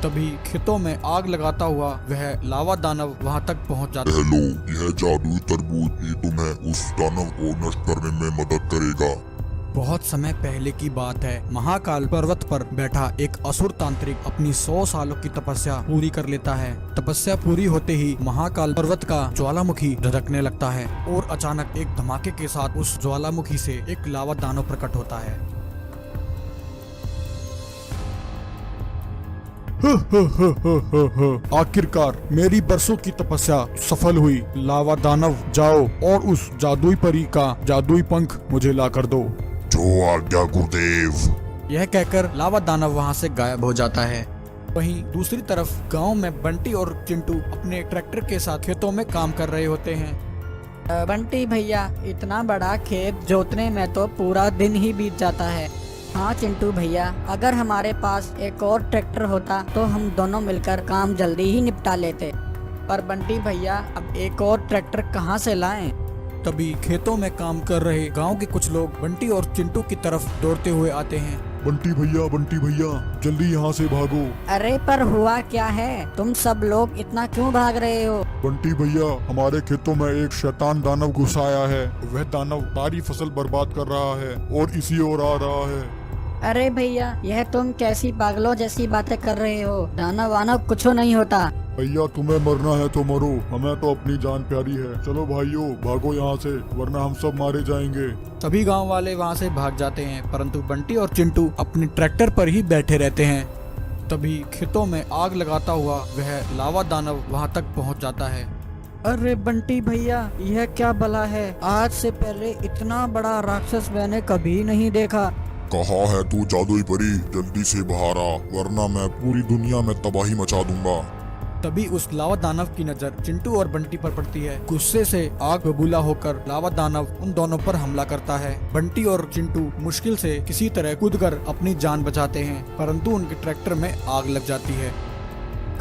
तभी खेतों में आग लगाता हुआ वह लावा दानव वहां तक पहुंच जाता है। हेलो, यह जादुई तरबूज ही तुम्हें उस दानव को नष्ट करने में मदद करेगा। बहुत समय पहले की बात है। महाकाल पर्वत पर बैठा एक असुर तांत्रिक अपनी 100 सालों की तपस्या पूरी कर लेता है। तपस्या पूरी होते ही महाकाल पर्वत का ज्वालामुखी धधकने लगता है और अचानक एक धमाके के साथ उस ज्वालामुखी से एक लावा दानव प्रकट होता है। आखिरकार मेरी बरसों की तपस्या सफल हुई। लावा दानव, जाओ और उस जादुई परी का जादुई पंख मुझे ला कर दो। जो आज्ञा गुरुदेव। यह कहकर लावा दानव वहां से गायब हो जाता है। वहीं दूसरी तरफ गांव में बंटी और चिंटू अपने ट्रैक्टर के साथ खेतों में काम कर रहे होते हैं। बंटी भैया, इतना बड़ा खेत जोतने में तो पूरा दिन ही बीत जाता है। हाँ चिंटू भैया, अगर हमारे पास एक और ट्रैक्टर होता तो हम दोनों मिलकर काम जल्दी ही निपटा लेते। पर बंटी भैया, अब एक और ट्रैक्टर कहाँ से लाएं? तभी खेतों में काम कर रहे गांव के कुछ लोग बंटी और चिंटू की तरफ दौड़ते हुए आते हैं। बंटी भैया, जल्दी यहाँ से भागो। अरे पर हुआ क्या है? तुम सब लोग इतना क्यों भाग रहे हो? बंटी भैया, हमारे खेतों में एक शैतान दानव घुस आया है। वह दानव सारी फसल बर्बाद कर रहा है और इसी ओर आ रहा है। अरे भैया, यह तुम कैसी पागलों जैसी बातें कर रहे हो? दानव वानव कुछ नहीं होता। भैया, तुम्हें मरना है तो मरो, हमें तो अपनी जान प्यारी है। चलो भाइयों, भागो यहाँ से, वरना हम सब मारे जाएंगे। सभी गांव वाले वहां से भाग जाते हैं, परंतु बंटी और चिंटू अपने ट्रैक्टर पर ही बैठे रहते हैं। तभी खेतों में आग लगाता हुआ वह लावा दानव वहां तक पहुंच जाता है। अरे बंटी भैया, यह क्या भला है? आज से पहले इतना बड़ा राक्षस मैंने कभी नहीं देखा। कहाँ है तू जादुई परी? जल्दी से बाहर आ, वरना मैं पूरी दुनिया में तबाही मचा दूंगा। तभी उस लावा दानव की नजर चिंटू और बंटी पर पड़ती है। गुस्से से आग बबूला होकर लावा दानव उन दोनों पर हमला करता है। बंटी और चिंटू मुश्किल से किसी तरह कूदकर अपनी जान बचाते हैं, परंतु उनके ट्रैक्टर में आग लग जाती है।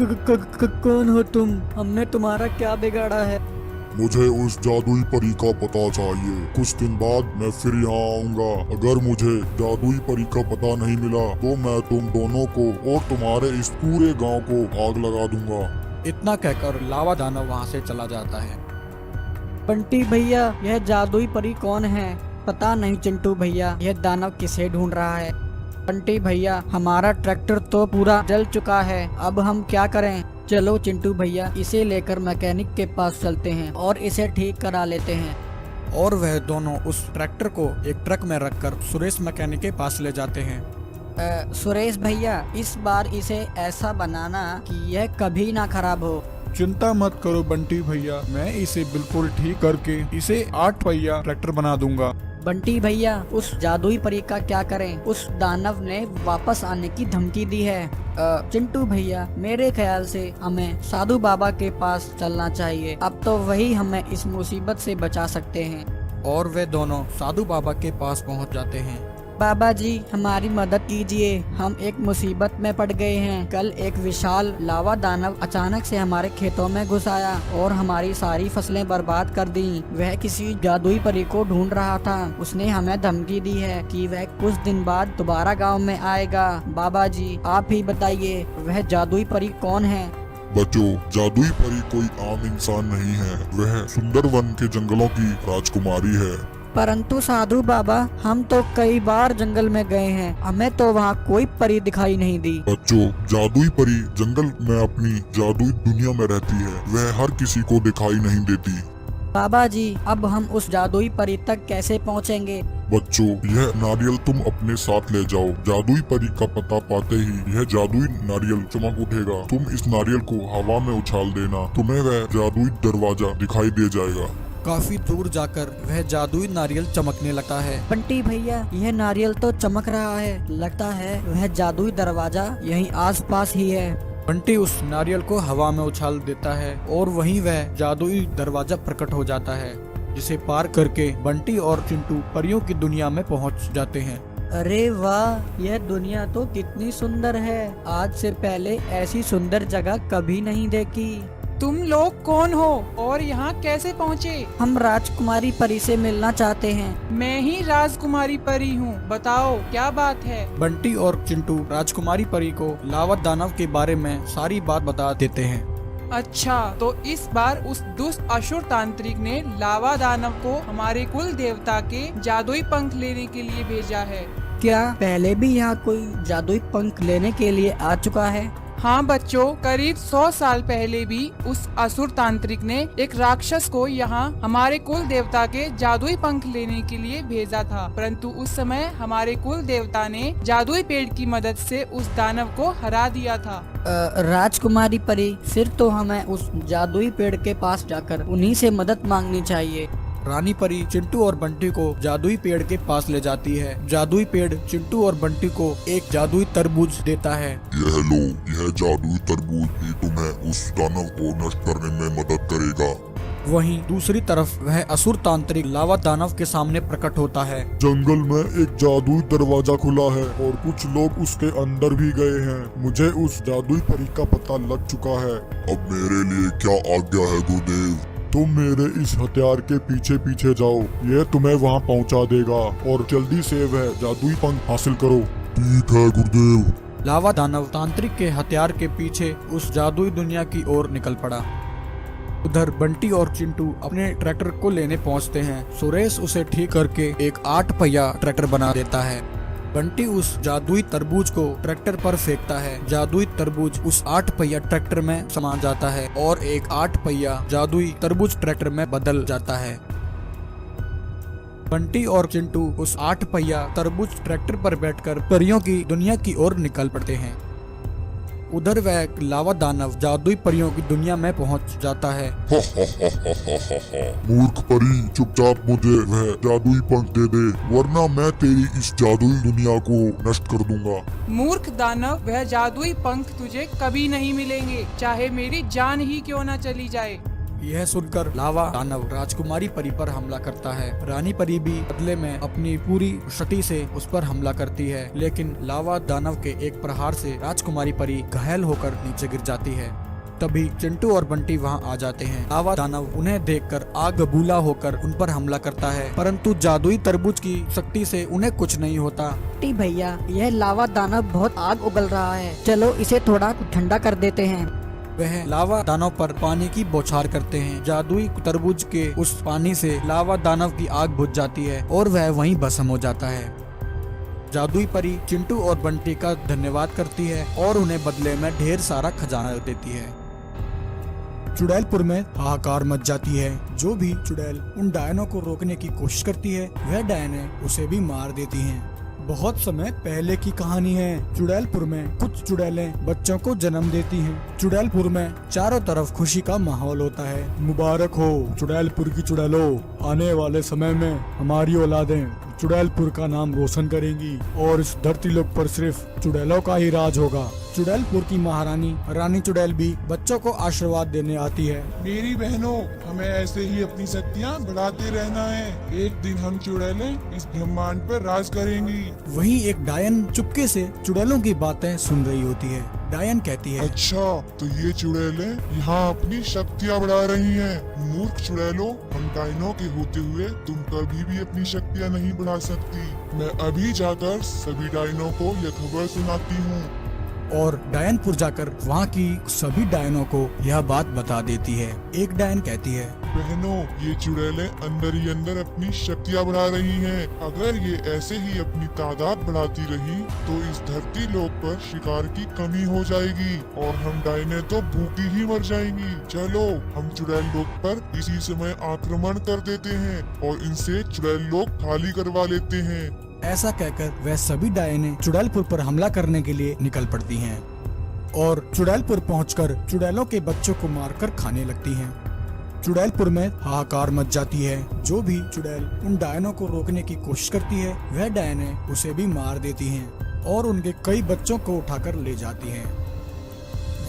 कौन हो तुम? हमने तुम्हारा क्या बिगाड़ा है? मुझे उस जादुई परी का पता चाहिए। कुछ दिन बाद मैं फिर यहाँ आऊंगा। अगर मुझे जादुई परी का पता नहीं मिला तो मैं तुम दोनों को और तुम्हारे इस पूरे गांव को आग लगा दूंगा। इतना कहकर लावा दानव वहाँ से चला जाता है। बंटी भैया, यह जादुई परी कौन है? पता नहीं चिंटू भैया, यह दानव किसे ढूंढ रहा है? बंटी भैया, हमारा ट्रैक्टर तो पूरा जल चुका है, अब हम क्या करें? चलो चिंटू भैया, इसे लेकर मैकेनिक के पास चलते हैं और इसे ठीक करा लेते हैं। और वह दोनों उस ट्रैक्टर को एक ट्रक में रखकर सुरेश मैकेनिक के पास ले जाते हैं। सुरेश भैया, इस बार इसे ऐसा बनाना कि यह कभी ना खराब हो। चिंता मत करो बंटी भैया, मैं इसे बिल्कुल ठीक करके इसे 8 पहिया ट्रैक्टर बना दूंगा। बंटी भैया, उस जादुई परी का क्या करें? उस दानव ने वापस आने की धमकी दी है। चिंटू भैया, मेरे ख्याल से हमें साधु बाबा के पास चलना चाहिए। अब तो वही हमें इस मुसीबत से बचा सकते हैं। और वे दोनों साधु बाबा के पास पहुंच जाते हैं। बाबा जी, हमारी मदद कीजिए, हम एक मुसीबत में पड़ गए हैं। कल एक विशाल लावा दानव अचानक से हमारे खेतों में घुस आया और हमारी सारी फसलें बर्बाद कर दी। वह किसी जादुई परी को ढूंढ रहा था। उसने हमें धमकी दी है कि वह कुछ दिन बाद दोबारा गांव में आएगा। बाबा जी, आप ही बताइए, वह जादुई परी कौन है? बच्चों, जादुई परी कोई आम इंसान नहीं है। वह सुंदरवन के जंगलों की राजकुमारी है। परंतु साधु बाबा, हम तो कई बार जंगल में गए हैं, हमें तो वहाँ कोई परी दिखाई नहीं दी। बच्चों, जादुई परी जंगल में अपनी जादुई दुनिया में रहती है। वह हर किसी को दिखाई नहीं देती। बाबा जी, अब हम उस जादुई परी तक कैसे पहुँचेंगे? बच्चों, यह नारियल तुम अपने साथ ले जाओ। जादुई परी का पता पाते ही यह जादुई नारियल चमक उठेगा। तुम इस नारियल को हवा में उछाल देना, तुम्हें वह जादुई दरवाजा दिखाई दे जाएगा। काफी दूर जाकर वह जादुई नारियल चमकने लगता है। बंटी भैया, यह नारियल तो चमक रहा है, लगता है वह जादुई दरवाजा यहीं आसपास ही है। बंटी उस नारियल को हवा में उछाल देता है और वहीं वह जादुई दरवाजा प्रकट हो जाता है, जिसे पार करके बंटी और चिंटू परियों की दुनिया में पहुंच जाते हैं। अरे वाह, यह दुनिया तो कितनी सुंदर है। आज से पहले ऐसी सुंदर जगह कभी नहीं देखी। तुम लोग कौन हो और यहाँ कैसे पहुँचे? हम राजकुमारी परी से मिलना चाहते हैं। मैं ही राजकुमारी परी हूँ, बताओ क्या बात है? बंटी और चिंटू राजकुमारी परी को लावा दानव के बारे में सारी बात बता देते हैं। अच्छा, तो इस बार उस दुष्ट असुर तांत्रिक ने लावा दानव को हमारे कुल देवता के जादुई पंख लेने के लिए भेजा है। क्या पहले भी यहाँ कोई जादुई पंख लेने के लिए आ चुका है? हाँ बच्चों, करीब 100 साल पहले भी उस असुर तांत्रिक ने एक राक्षस को यहाँ हमारे कुल देवता के जादुई पंख लेने के लिए भेजा था, परंतु उस समय हमारे कुल देवता ने जादुई पेड़ की मदद से उस दानव को हरा दिया था। राजकुमारी परी, फिर तो हमें उस जादुई पेड़ के पास जाकर उन्हीं से मदद मांगनी चाहिए। रानी परी चिंटू और बंटी को जादुई पेड़ के पास ले जाती है। जादुई पेड़ चिंटू और बंटी को एक जादुई तरबूज देता है। यह लो, यह जादुई तरबूज ही तुम्हें उस दानव को नष्ट करने में मदद करेगा। वहीं दूसरी तरफ वह असुर तांत्रिक लावा दानव के सामने प्रकट होता है। जंगल में एक जादुई दरवाजा खुला है और कुछ लोग उसके अंदर भी गए हैं। मुझे उस जादुई परी का पता लग चुका है। अब मेरे लिए क्या आज्ञा है गुरुदेव? तुम मेरे इस हथियार के पीछे पीछे जाओ, यह तुम्हें वहाँ पहुँचा देगा और जल्दी से वह जादुई पंख हासिल करो। ठीक है गुरुदेव। लावा दानव तांत्रिक के हथियार के पीछे उस जादुई दुनिया की ओर निकल पड़ा। उधर बंटी और चिंटू अपने ट्रैक्टर को लेने पहुंचते हैं। सुरेश उसे ठीक करके एक 8 पहिया ट्रैक्टर बना देता है। बंटी उस जादुई तरबूज को ट्रैक्टर पर फेंकता है। जादुई तरबूज उस 8 पहिया ट्रैक्टर में समा जाता है और एक 8 पहिया जादुई तरबूज ट्रैक्टर में बदल जाता है। बंटी और चिंटू उस 8 पहिया तरबूज ट्रैक्टर पर बैठकर परियों की दुनिया की ओर निकल पड़ते हैं। उधर वह लावा दानव जादुई परियों की दुनिया में पहुंच जाता है। मूर्ख परी, चुपचाप मुझे वह जादुई पंख दे दे, वरना मैं तेरी इस जादुई दुनिया को नष्ट कर दूंगा। मूर्ख दानव, वह जादुई पंख तुझे कभी नहीं मिलेंगे, चाहे मेरी जान ही क्यों न चली जाए। यह सुनकर लावा दानव राजकुमारी परी पर हमला करता है। रानी परी भी बदले में अपनी पूरी शक्ति से उस पर हमला करती है, लेकिन लावा दानव के एक प्रहार से राजकुमारी परी घायल होकर नीचे गिर जाती है। तभी चिंटू और बंटी वहां आ जाते हैं। लावा दानव उन्हें देखकर आग बबूला होकर उन पर हमला करता है, परंतु जादुई तरबूज की शक्ति से उन्हें कुछ नहीं होता। भैया, यह लावा दानव बहुत आग उगल रहा है, चलो इसे थोड़ा ठंडा कर देते हैं। वह लावा दानव पर पानी की बौछार करते हैं। जादुई तरबूज के उस पानी से लावा दानव की आग बुझ जाती है और वह वहीं भस्म हो जाता है। जादुई परी चिंटू और बंटी का धन्यवाद करती है और उन्हें बदले में ढेर सारा खजाना देती है। चुड़ैलपुर में हाहाकार मच जाती है। जो भी चुड़ैल उन डायनों को रोकने की कोशिश करती है, वह डायनें उसे भी मार देती हैं। बहुत समय पहले की कहानी है। चुड़ैलपुर में कुछ चुड़ैलें बच्चों को जन्म देती हैं। चुड़ैलपुर में चारों तरफ खुशी का माहौल होता है। मुबारक हो चुड़ैलपुर की चुड़ैलों, आने वाले समय में हमारी औलादें चुड़ैलपुर का नाम रोशन करेंगी और इस धरती लोक पर सिर्फ चुड़ैलों का ही राज होगा। चुड़ैलपुर की महारानी रानी चुड़ैल भी बच्चों को आशीर्वाद देने आती है। मेरी बहनों, हमें ऐसे ही अपनी शक्तियाँ बढ़ाते रहना है। एक दिन हम चुड़ैलें इस ब्रह्मांड पर राज करेंगी। वहीं एक डायन चुपके से चुड़ैलों की बातें सुन रही होती है। डायन कहती है, अच्छा, तो ये चुड़ैलें यहाँ अपनी शक्तियाँ बढ़ा रही हैं। मूर्ख चुड़ैलों, हम डायनों के होते हुए तुम कभी भी अपनी शक्तियाँ नहीं बढ़ा सकती। मैं अभी जाकर सभी डायनों को यह खबर सुनाती हूँ। और डायनपुर जाकर वहाँ की सभी डायनों को यह बात बता देती है। एक डायन कहती है, बहनों, ये चुड़ैलें अंदर ही अंदर अपनी शक्तियाँ बढ़ा रही हैं। अगर ये ऐसे ही अपनी तादाद बढ़ाती रही तो इस धरती लोक पर शिकार की कमी हो जाएगी और हम डायने तो भूखी ही मर जाएंगी। चलो हम चुड़ैल लोक पर इसी समय आक्रमण कर देते हैं और इनसे चुड़ैल लोक खाली करवा लेते हैं। ऐसा कहकर वह सभी डायनें चुड़ैलपुर पर हमला करने के लिए निकल पड़ती हैं और चुड़ैलपुर पहुंचकर चुड़ैलों के बच्चों को मारकर खाने लगती हैं। चुड़ैलपुर में हाहाकार मच जाती है। जो भी चुड़ैल उन डायनों को रोकने की कोशिश करती है, वह डायनें उसे भी मार देती हैं और उनके कई बच्चों को उठाकर ले जाती हैं।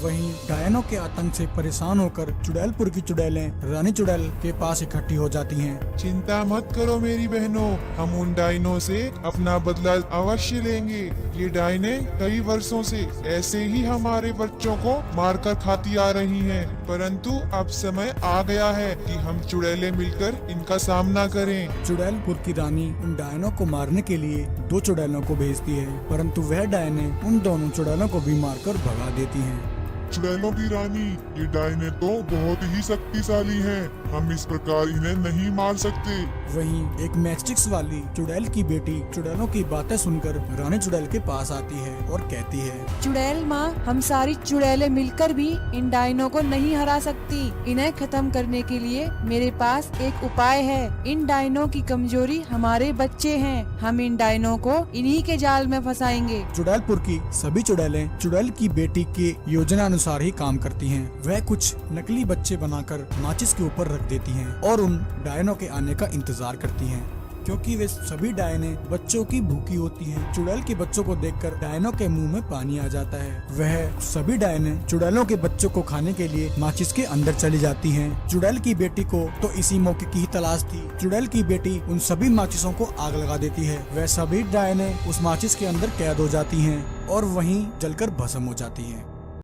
वहीं डायनों के आतंक से परेशान होकर चुड़ैलपुर की चुड़ैलें रानी चुड़ैल के पास इकट्ठी हो जाती हैं। चिंता मत करो मेरी बहनों, हम उन डायनों से अपना बदला अवश्य लेंगे। ये डायने कई वर्षों से ऐसे ही हमारे बच्चों को मारकर खाती आ रही हैं, परंतु अब समय आ गया है कि हम चुड़ैलें मिलकर इनका सामना करें। चुड़ैलपुर की रानी उन डायनों को मारने के लिए 2 चुड़ैलों को भेजती है, परंतु वह डायने उन दोनों चुड़ैलों को भी मारकर भगा देती हैं। चुड़ैलों की रानी, ये डायने तो बहुत ही शक्तिशाली हैं, हम इस प्रकार इन्हें नहीं मार सकते। वहीं एक मैचस्टिक्स वाली चुड़ैल की बेटी चुड़ैलों की बातें सुनकर रानी चुड़ैल के पास आती है और कहती है, चुड़ैल माँ, हम सारी चुड़ैलें मिलकर भी इन डायनों को नहीं हरा सकती। इन्हें खत्म करने के लिए मेरे पास एक उपाय है। इन डायनों की कमजोरी हमारे बच्चे हैं। हम इन डायनों को इन्हीं के जाल में फंसाएंगे। चुड़ैलपुर की सभी चुड़ैलें चुड़ैल की बेटी के योजना अनुसार ही काम करती हैं। वह कुछ नकली बच्चे बनाकर माचिस के ऊपर रख देती हैं और उन डायनों के आने का इंतजार करती हैं। क्योंकि वे सभी डायने बच्चों की भूखी होती हैं। चुड़ैल के बच्चों को देखकर डायनों के मुंह में पानी आ जाता है। वह सभी डायने चुड़ैलों के बच्चों को खाने के लिए माचिस के अंदर चली जाती हैं। चुड़ैल की बेटी को तो इसी मौके की ही तलाश थी। चुड़ैल की बेटी उन सभी माचिसों को आग लगा देती है। वह सभी डायने उस माचिस के अंदर कैद हो जाती हैं और वहीं जलकर भस्म हो जाती हैं।